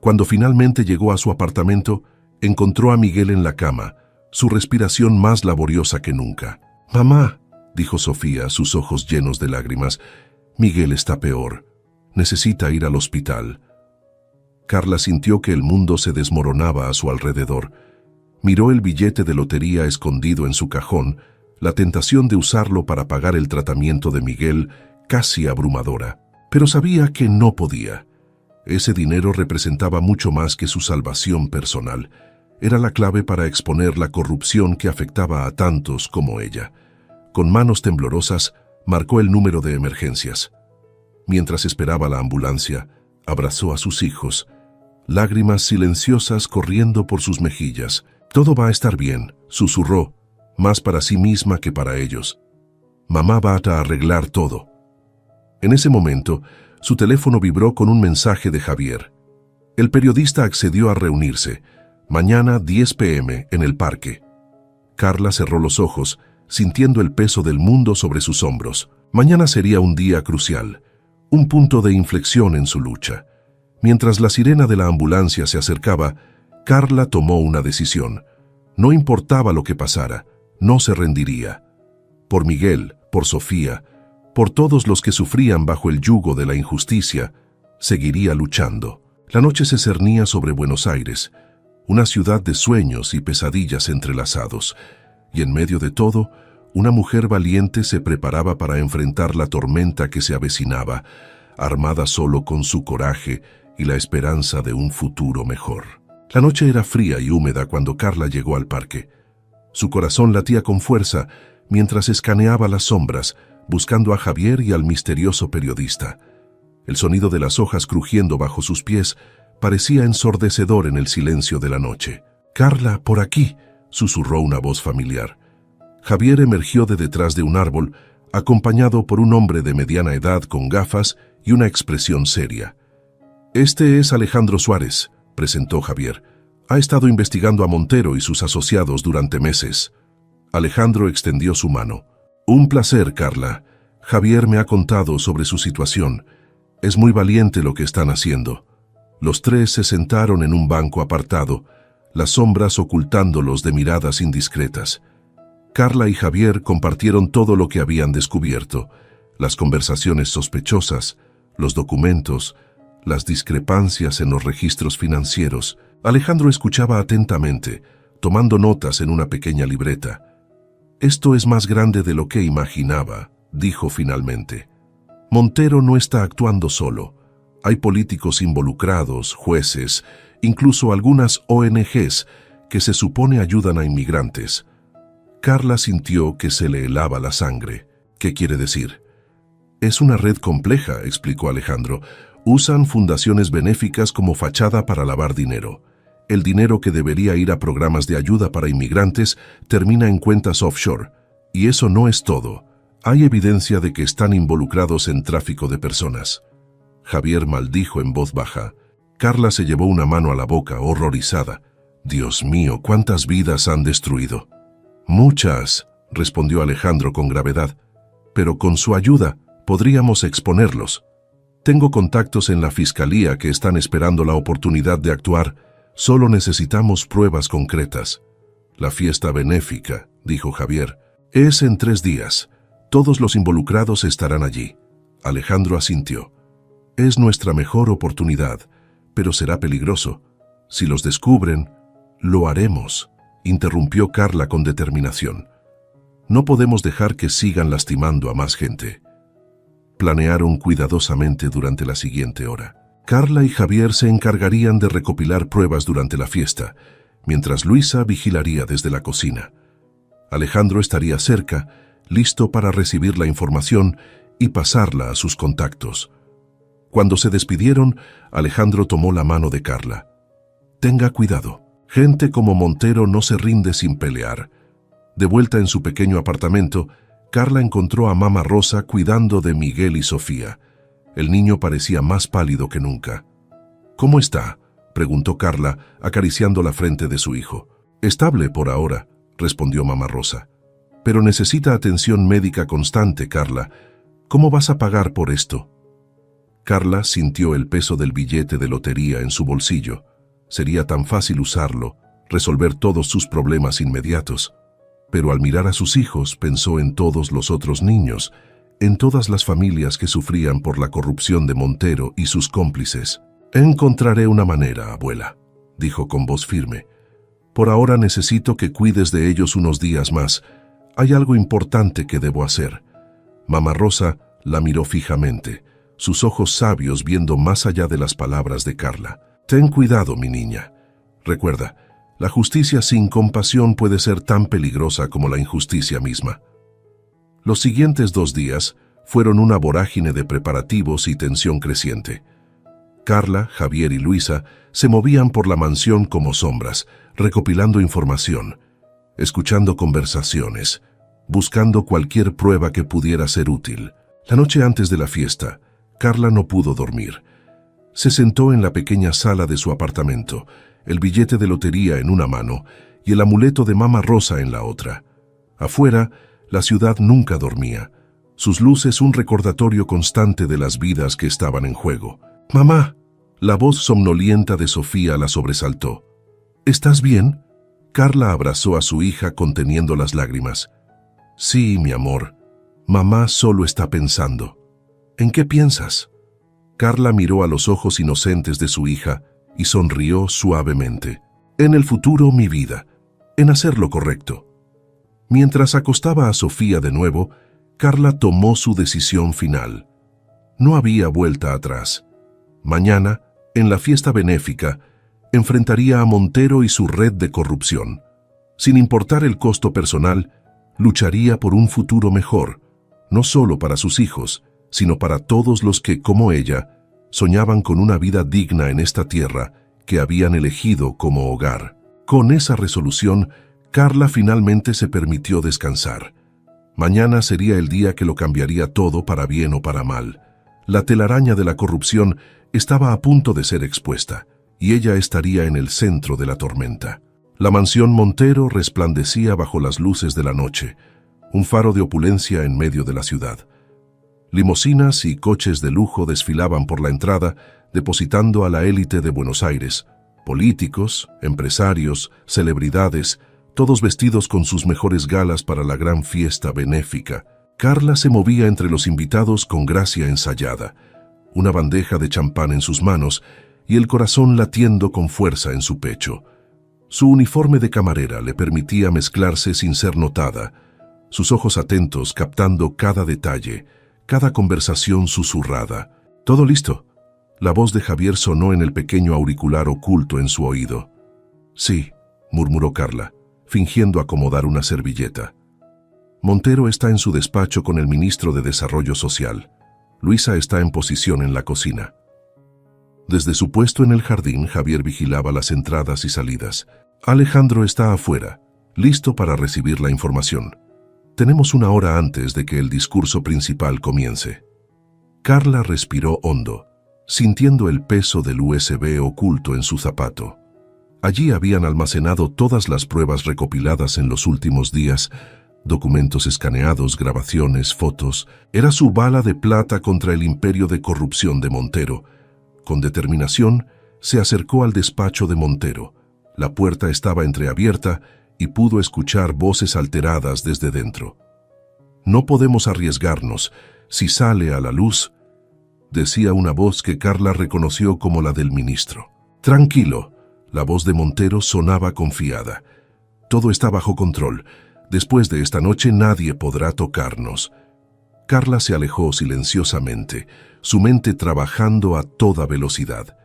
Cuando finalmente llegó a su apartamento, encontró a Miguel en la cama, su respiración más laboriosa que nunca. «Mamá», dijo Sofía, sus ojos llenos de lágrimas, «Miguel está peor. Necesita ir al hospital». Carla sintió que el mundo se desmoronaba a su alrededor. Miró el billete de lotería escondido en su cajón, la tentación de usarlo para pagar el tratamiento de Miguel, casi abrumadora. Pero sabía que no podía. Ese dinero representaba mucho más que su salvación personal. Era la clave para exponer la corrupción que afectaba a tantos como ella. Con manos temblorosas, marcó el número de emergencias. Mientras esperaba la ambulancia, abrazó a sus hijos, lágrimas silenciosas corriendo por sus mejillas. «Todo va a estar bien», susurró, más para sí misma que para ellos. «Mamá va a arreglar todo». En ese momento, su teléfono vibró con un mensaje de Javier. El periodista accedió a reunirse. Mañana 10 p.m. en el parque. Carla cerró los ojos, sintiendo el peso del mundo sobre sus hombros. Mañana sería un día crucial, un punto de inflexión en su lucha. Mientras la sirena de la ambulancia se acercaba, Carla tomó una decisión. No importaba lo que pasara, no se rendiría. Por Miguel, por Sofía, por todos los que sufrían bajo el yugo de la injusticia, seguiría luchando. La noche se cernía sobre Buenos Aires, una ciudad de sueños y pesadillas entrelazados, y en medio de todo, una mujer valiente se preparaba para enfrentar la tormenta que se avecinaba, armada solo con su coraje y la esperanza de un futuro mejor. La noche era fría y húmeda cuando Carla llegó al parque. Su corazón latía con fuerza mientras escaneaba las sombras, buscando a Javier y al misterioso periodista. El sonido de las hojas crujiendo bajo sus pies parecía ensordecedor en el silencio de la noche. «Carla, por aquí», susurró una voz familiar. Javier emergió de detrás de un árbol, acompañado por un hombre de mediana edad con gafas y una expresión seria. «Este es Alejandro Suárez», presentó Javier. «Ha estado investigando a Montero y sus asociados durante meses». Alejandro extendió su mano. «Un placer, Carla. Javier me ha contado sobre su situación. Es muy valiente lo que están haciendo». Los 3 se sentaron en un banco apartado, las sombras ocultándolos de miradas indiscretas. Carla y Javier compartieron todo lo que habían descubierto, las conversaciones sospechosas, los documentos, las discrepancias en los registros financieros. Alejandro escuchaba atentamente, tomando notas en una pequeña libreta. «Esto es más grande de lo que imaginaba», dijo finalmente. «Montero no está actuando solo. Hay políticos involucrados, jueces, incluso algunas ONGs que se supone ayudan a inmigrantes. Carla sintió que se le helaba la sangre. ¿Qué quiere decir? Es una red compleja, explicó Alejandro. Usan fundaciones benéficas como fachada para lavar dinero. El dinero que debería ir a programas de ayuda para inmigrantes termina en cuentas offshore. Y eso no es todo. Hay evidencia de que están involucrados en tráfico de personas. Javier maldijo en voz baja. Carla se llevó una mano a la boca, horrorizada. Dios mío, ¿cuántas vidas han destruido? Muchas, respondió Alejandro con gravedad. Pero con su ayuda podríamos exponerlos. Tengo contactos en la fiscalía que están esperando la oportunidad de actuar. Solo necesitamos pruebas concretas. La fiesta benéfica, dijo Javier, es en 3 días. Todos los involucrados estarán allí. Alejandro asintió. Es nuestra mejor oportunidad, pero será peligroso. Si los descubren, lo haremos, interrumpió Carla con determinación. No podemos dejar que sigan lastimando a más gente. Planearon cuidadosamente durante la siguiente hora. Carla y Javier se encargarían de recopilar pruebas durante la fiesta, mientras Luisa vigilaría desde la cocina. Alejandro estaría cerca, listo para recibir la información y pasarla a sus contactos. Cuando se despidieron, Alejandro tomó la mano de Carla. Tenga cuidado. Gente como Montero no se rinde sin pelear. De vuelta en su pequeño apartamento, Carla encontró a Mama Rosa cuidando de Miguel y Sofía. El niño parecía más pálido que nunca. ¿Cómo está?, preguntó Carla, acariciando la frente de su hijo. Estable por ahora, respondió Mama Rosa. Pero necesita atención médica constante, Carla. ¿Cómo vas a pagar por esto? Carla sintió el peso del billete de lotería en su bolsillo. Sería tan fácil usarlo, resolver todos sus problemas inmediatos. Pero al mirar a sus hijos pensó en todos los otros niños, en todas las familias que sufrían por la corrupción de Montero y sus cómplices. Encontraré una manera, abuela, dijo con voz firme. Por ahora necesito que cuides de ellos unos días más. Hay algo importante que debo hacer. Mama Rosa la miró fijamente, sus ojos sabios viendo más allá de las palabras de Carla. Ten cuidado, mi niña. Recuerda, la justicia sin compasión puede ser tan peligrosa como la injusticia misma. Los siguientes 2 días fueron una vorágine de preparativos y tensión creciente. Carla, Javier y Luisa se movían por la mansión como sombras, recopilando información, escuchando conversaciones, buscando cualquier prueba que pudiera ser útil. La noche antes de la fiesta, Carla no pudo dormir. Se sentó en la pequeña sala de su apartamento, el billete de lotería en una mano y el amuleto de Mama Rosa en la otra. Afuera, la ciudad nunca dormía, sus luces un recordatorio constante de las vidas que estaban en juego. «Mamá», la voz somnolienta de Sofía la sobresaltó. «¿Estás bien?». Carla abrazó a su hija conteniendo las lágrimas. «Sí, mi amor. Mamá solo está pensando». «¿En qué piensas?». Carla miró a los ojos inocentes de su hija y sonrió suavemente. «En el futuro, mi vida. En hacer lo correcto». Mientras acostaba a Sofía de nuevo, Carla tomó su decisión final. No había vuelta atrás. Mañana, en la fiesta benéfica, enfrentaría a Montero y su red de corrupción. Sin importar el costo personal, lucharía por un futuro mejor, no solo para sus hijos, sino para todos los que, como ella, soñaban con una vida digna en esta tierra que habían elegido como hogar. Con esa resolución, Carla finalmente se permitió descansar. Mañana sería el día que lo cambiaría todo para bien o para mal. La telaraña de la corrupción estaba a punto de ser expuesta, y ella estaría en el centro de la tormenta. La mansión Montero resplandecía bajo las luces de la noche, un faro de opulencia en medio de la ciudad. Limusinas y coches de lujo desfilaban por la entrada, depositando a la élite de Buenos Aires, políticos, empresarios, celebridades, todos vestidos con sus mejores galas para la gran fiesta benéfica. Carla se movía entre los invitados con gracia ensayada, una bandeja de champán en sus manos y el corazón latiendo con fuerza en su pecho. Su uniforme de camarera le permitía mezclarse sin ser notada, sus ojos atentos captando cada detalle, cada conversación susurrada. «¿Todo listo?». La voz de Javier sonó en el pequeño auricular oculto en su oído. Sí, murmuró Carla, fingiendo acomodar una servilleta. Montero está en su despacho con el ministro de Desarrollo Social. Luisa está en posición en la cocina. Desde su puesto en el jardín, Javier vigilaba las entradas y salidas. Alejandro está afuera, listo para recibir la información. Tenemos una hora antes de que el discurso principal comience. Carla respiró hondo, sintiendo el peso del USB oculto en su zapato. Allí habían almacenado todas las pruebas recopiladas en los últimos días, documentos escaneados, grabaciones, fotos. Era su bala de plata contra el imperio de corrupción de Montero. Con determinación, se acercó al despacho de Montero. La puerta estaba entreabierta y pudo escuchar voces alteradas desde dentro. «No podemos arriesgarnos. Si sale a la luz», decía una voz que Carla reconoció como la del ministro. «Tranquilo», la voz de Montero sonaba confiada. «Todo está bajo control. Después de esta noche nadie podrá tocarnos». Carla se alejó silenciosamente, su mente trabajando a toda velocidad.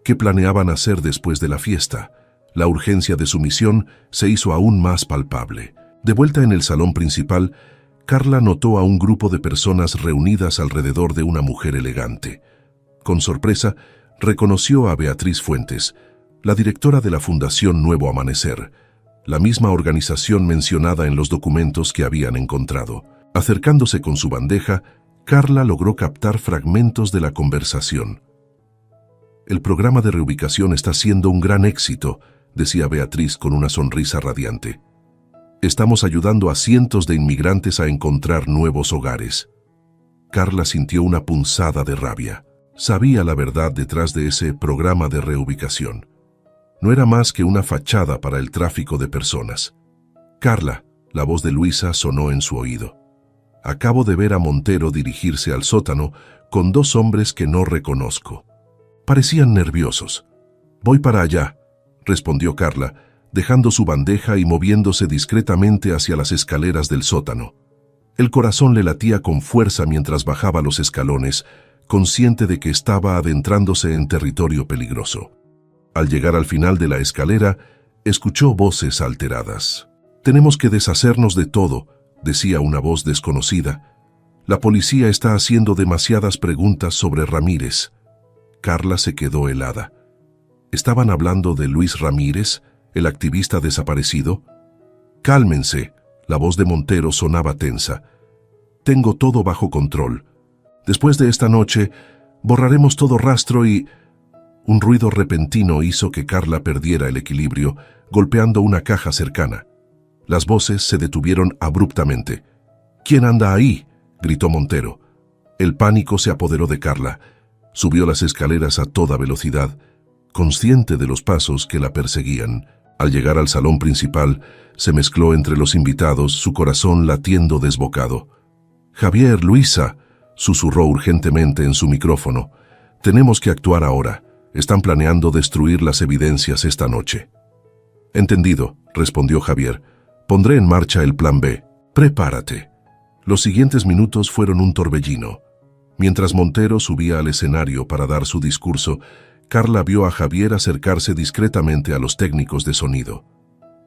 ¿Qué planeaban hacer después de la fiesta? La urgencia de su misión se hizo aún más palpable. De vuelta en el salón principal, Carla notó a un grupo de personas reunidas alrededor de una mujer elegante. Con sorpresa, reconoció a Beatriz Fuentes, la directora de la Fundación Nuevo Amanecer, la misma organización mencionada en los documentos que habían encontrado. Acercándose con su bandeja, Carla logró captar fragmentos de la conversación. «El programa de reubicación está siendo un gran éxito», decía Beatriz con una sonrisa radiante. «Estamos ayudando a cientos de inmigrantes a encontrar nuevos hogares». Carla sintió una punzada de rabia. Sabía la verdad detrás de ese programa de reubicación. No era más que una fachada para el tráfico de personas. «Carla», la voz de Luisa sonó en su oído. «Acabo de ver a Montero dirigirse al sótano con dos hombres que no reconozco. Parecían nerviosos». «Voy para allá», respondió Carla, dejando su bandeja y moviéndose discretamente hacia las escaleras del sótano. El corazón le latía con fuerza mientras bajaba los escalones, consciente de que estaba adentrándose en territorio peligroso. Al llegar al final de la escalera, escuchó voces alteradas. «Tenemos que deshacernos de todo», decía una voz desconocida. «La policía está haciendo demasiadas preguntas sobre Ramírez». Carla se quedó helada. ¿Estaban hablando de Luis Ramírez, el activista desaparecido? «Cálmense», la voz de Montero sonaba tensa. «Tengo todo bajo control. Después de esta noche, borraremos todo rastro y...» Un ruido repentino hizo que Carla perdiera el equilibrio, golpeando una caja cercana. Las voces se detuvieron abruptamente. «¿Quién anda ahí?», gritó Montero. El pánico se apoderó de Carla. Subió las escaleras a toda velocidad, consciente de los pasos que la perseguían. Al llegar al salón principal, se mezcló entre los invitados, su corazón latiendo desbocado. «Javier, Luisa», susurró urgentemente en su micrófono. «Tenemos que actuar ahora. Están planeando destruir las evidencias esta noche». «Entendido», respondió Javier. «Pondré en marcha el plan B. Prepárate». Los siguientes minutos fueron un torbellino. Mientras Montero subía al escenario para dar su discurso, Carla vio a Javier acercarse discretamente a los técnicos de sonido.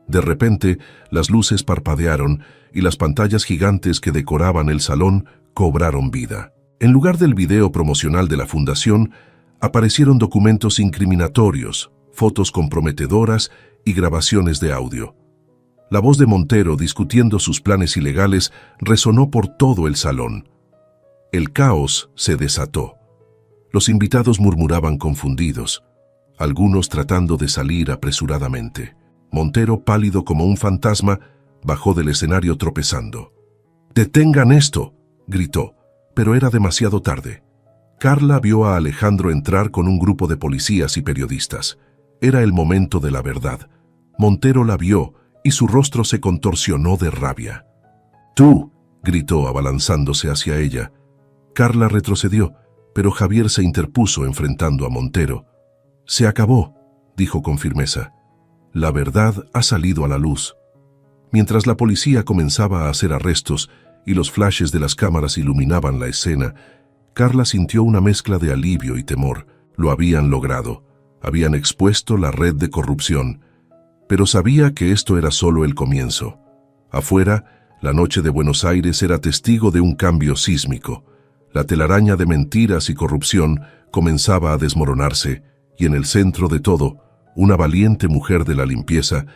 De repente, las luces parpadearon y las pantallas gigantes que decoraban el salón cobraron vida. En lugar del video promocional de la Fundación, aparecieron documentos incriminatorios, fotos comprometedoras y grabaciones de audio. La voz de Montero discutiendo sus planes ilegales resonó por todo el salón. El caos se desató. Los invitados murmuraban confundidos, algunos tratando de salir apresuradamente. Montero, pálido como un fantasma, bajó del escenario tropezando. «¡Detengan esto!», gritó, pero era demasiado tarde. Carla vio a Alejandro entrar con un grupo de policías y periodistas. Era el momento de la verdad. Montero la vio y su rostro se contorsionó de rabia. «¡Tú!», gritó abalanzándose hacia ella. Carla retrocedió, pero Javier se interpuso enfrentando a Montero. «Se acabó», dijo con firmeza. «La verdad ha salido a la luz». Mientras la policía comenzaba a hacer arrestos y los flashes de las cámaras iluminaban la escena, Carla sintió una mezcla de alivio y temor. Lo habían logrado. Habían expuesto la red de corrupción. Pero sabía que esto era solo el comienzo. Afuera, la noche de Buenos Aires era testigo de un cambio sísmico. La telaraña de mentiras y corrupción comenzaba a desmoronarse, y en el centro de todo, una valiente mujer de la limpieza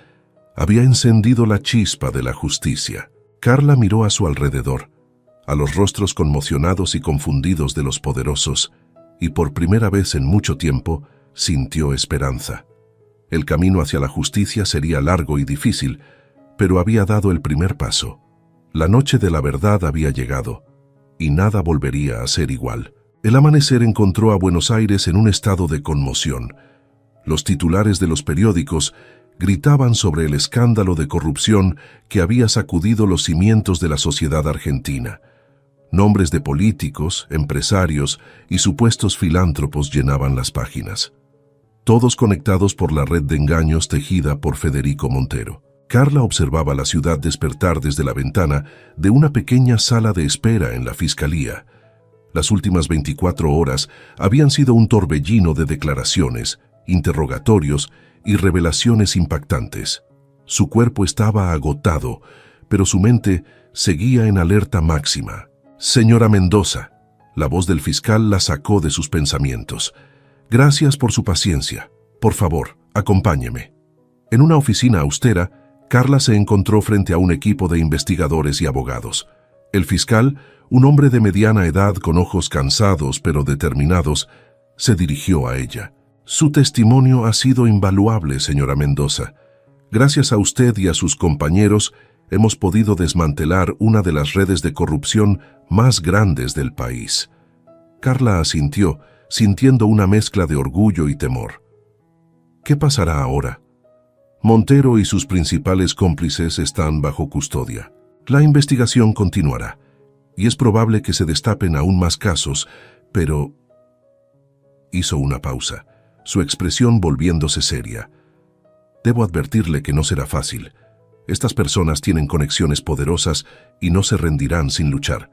había encendido la chispa de la justicia. Carla miró a su alrededor, a los rostros conmocionados y confundidos de los poderosos, y por primera vez en mucho tiempo sintió esperanza. El camino hacia la justicia sería largo y difícil, pero había dado el primer paso. La noche de la verdad había llegado, y nada volvería a ser igual. El amanecer encontró a Buenos Aires en un estado de conmoción. Los titulares de los periódicos gritaban sobre el escándalo de corrupción que había sacudido los cimientos de la sociedad argentina. Nombres de políticos, empresarios y supuestos filántropos llenaban las páginas, todos conectados por la red de engaños tejida por Federico Montero. Carla observaba la ciudad despertar desde la ventana de una pequeña sala de espera en la fiscalía. Las últimas 24 horas habían sido un torbellino de declaraciones, interrogatorios y revelaciones impactantes. Su cuerpo estaba agotado, pero su mente seguía en alerta máxima. «Señora Mendoza», la voz del fiscal la sacó de sus pensamientos. «Gracias por su paciencia. Por favor, acompáñeme». En una oficina austera, Carla se encontró frente a un equipo de investigadores y abogados. El fiscal, un hombre de mediana edad con ojos cansados pero determinados, se dirigió a ella. «Su testimonio ha sido invaluable, señora Mendoza. Gracias a usted y a sus compañeros, hemos podido desmantelar una de las redes de corrupción más grandes del país». Carla asintió, sintiendo una mezcla de orgullo y temor. ¿Qué pasará ahora? Montero y sus principales cómplices están bajo custodia. La investigación continuará, y es probable que se destapen aún más casos, pero... Hizo una pausa, su expresión volviéndose seria. «Debo advertirle que no será fácil. Estas personas tienen conexiones poderosas y no se rendirán sin luchar».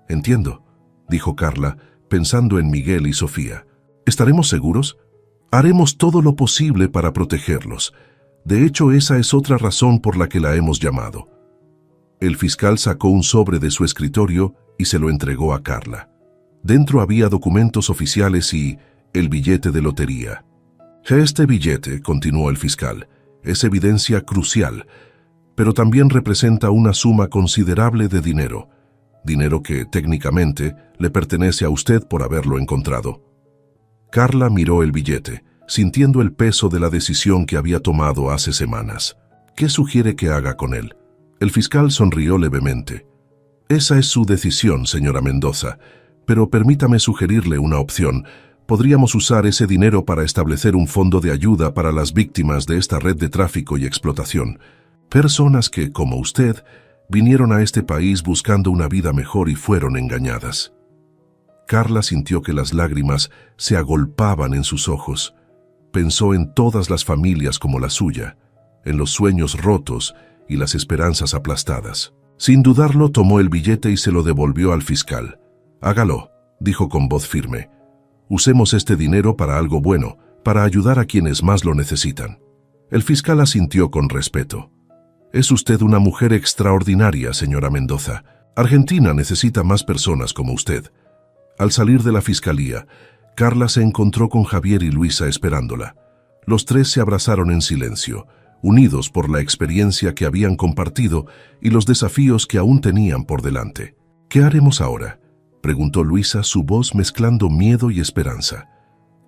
«Entiendo», dijo Carla, pensando en Miguel y Sofía. «¿Estaremos seguros? Haremos todo lo posible para protegerlos. De hecho, esa es otra razón por la que la hemos llamado». El fiscal sacó un sobre de su escritorio y se lo entregó a Carla. Dentro había documentos oficiales y el billete de lotería. «Este billete», continuó el fiscal, «es evidencia crucial, pero también representa una suma considerable de dinero que técnicamente le pertenece a usted por haberlo encontrado». Carla miró el billete, sintiendo el peso de la decisión que había tomado hace semanas. «¿Qué sugiere que haga con él?». El fiscal sonrió levemente. «Esa es su decisión, señora Mendoza, pero permítame sugerirle una opción. Podríamos usar ese dinero para establecer un fondo de ayuda para las víctimas de esta red de tráfico y explotación. Personas que, como usted, vinieron a este país buscando una vida mejor y fueron engañadas». Carla sintió que las lágrimas se agolpaban en sus ojos. Pensó en todas las familias como la suya, en los sueños rotos y las esperanzas aplastadas. Sin dudarlo, tomó el billete y se lo devolvió al fiscal. «Hágalo», dijo con voz firme. «Usemos este dinero para algo bueno, para ayudar a quienes más lo necesitan». El fiscal asintió con respeto. «Es usted una mujer extraordinaria, señora Mendoza. Argentina necesita más personas como usted». Al salir de la fiscalía, Carla se encontró con Javier y Luisa esperándola. Los tres se abrazaron en silencio, unidos por la experiencia que habían compartido y los desafíos que aún tenían por delante. «¿Qué haremos ahora?», preguntó Luisa, su voz mezclando miedo y esperanza.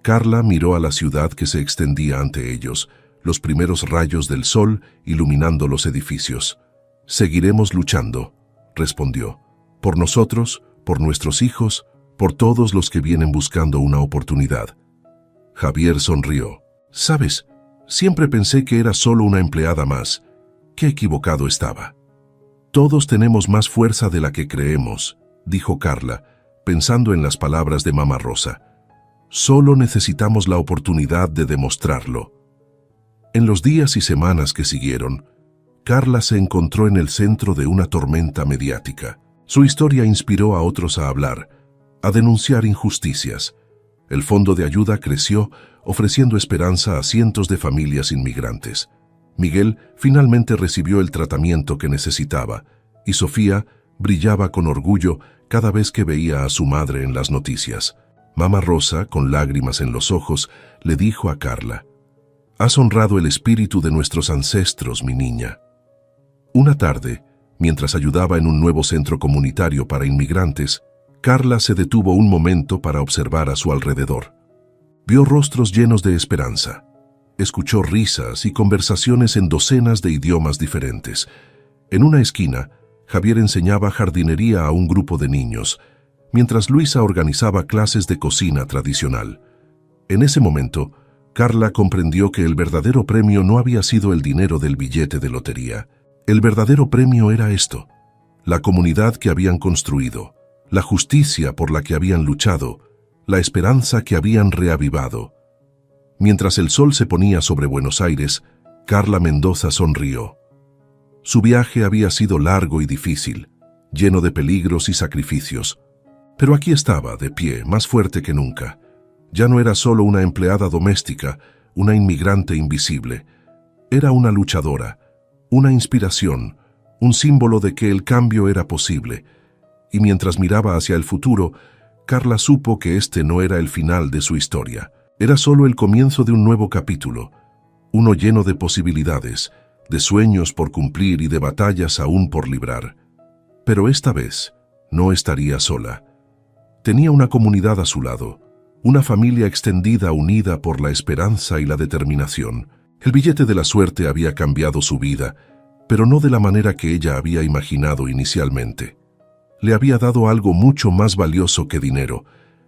Carla miró a la ciudad que se extendía ante ellos, los primeros rayos del sol iluminando los edificios. «Seguiremos luchando», respondió, «por nosotros, por nuestros hijos, por todos los que vienen buscando una oportunidad». Javier sonrió. «¿Sabes? Siempre pensé que era solo una empleada más. Qué equivocado estaba». «Todos tenemos más fuerza de la que creemos», dijo Carla, pensando en las palabras de Mamá Rosa. «Solo necesitamos la oportunidad de demostrarlo». En los días y semanas que siguieron, Carla se encontró en el centro de una tormenta mediática. Su historia inspiró a otros a hablar, a denunciar injusticias. El fondo de ayuda creció, ofreciendo esperanza a cientos de familias inmigrantes. Miguel finalmente recibió el tratamiento que necesitaba, y Sofía brillaba con orgullo cada vez que veía a su madre en las noticias. Mamá Rosa, con lágrimas en los ojos, le dijo a Carla: «Has honrado el espíritu de nuestros ancestros, mi niña». Una tarde, mientras ayudaba en un nuevo centro comunitario para inmigrantes, Carla se detuvo un momento para observar a su alrededor. Vio rostros llenos de esperanza. Escuchó risas y conversaciones en docenas de idiomas diferentes. En una esquina, Javier enseñaba jardinería a un grupo de niños, mientras Luisa organizaba clases de cocina tradicional. En ese momento, Carla comprendió que el verdadero premio no había sido el dinero del billete de lotería. El verdadero premio era esto: la comunidad que habían construido, la justicia por la que habían luchado, la esperanza que habían reavivado. Mientras el sol se ponía sobre Buenos Aires, Carla Mendoza sonrió. Su viaje había sido largo y difícil, lleno de peligros y sacrificios. Pero aquí estaba, de pie, más fuerte que nunca. Ya no era solo una empleada doméstica, una inmigrante invisible. Era una luchadora, una inspiración, un símbolo de que el cambio era posible. Y mientras miraba hacia el futuro, Carla supo que este no era el final de su historia. Era solo el comienzo de un nuevo capítulo, uno lleno de posibilidades, de sueños por cumplir y de batallas aún por librar. Pero esta vez no estaría sola. Tenía una comunidad a su lado, una familia extendida unida por la esperanza y la determinación. El billete de la suerte había cambiado su vida, pero no de la manera que ella había imaginado inicialmente. Le había dado algo mucho más valioso que dinero.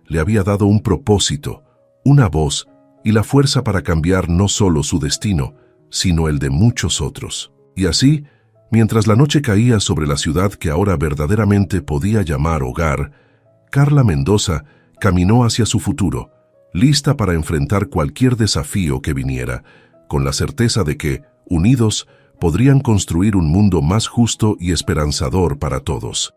Le había dado un propósito, una voz y la fuerza para cambiar no solo su destino, sino el de muchos otros. Y así, mientras la noche caía sobre la ciudad que ahora verdaderamente podía llamar hogar, Carla Mendoza caminó hacia su futuro, lista para enfrentar cualquier desafío que viniera, con la certeza de que, unidos, podrían construir un mundo más justo y esperanzador para todos.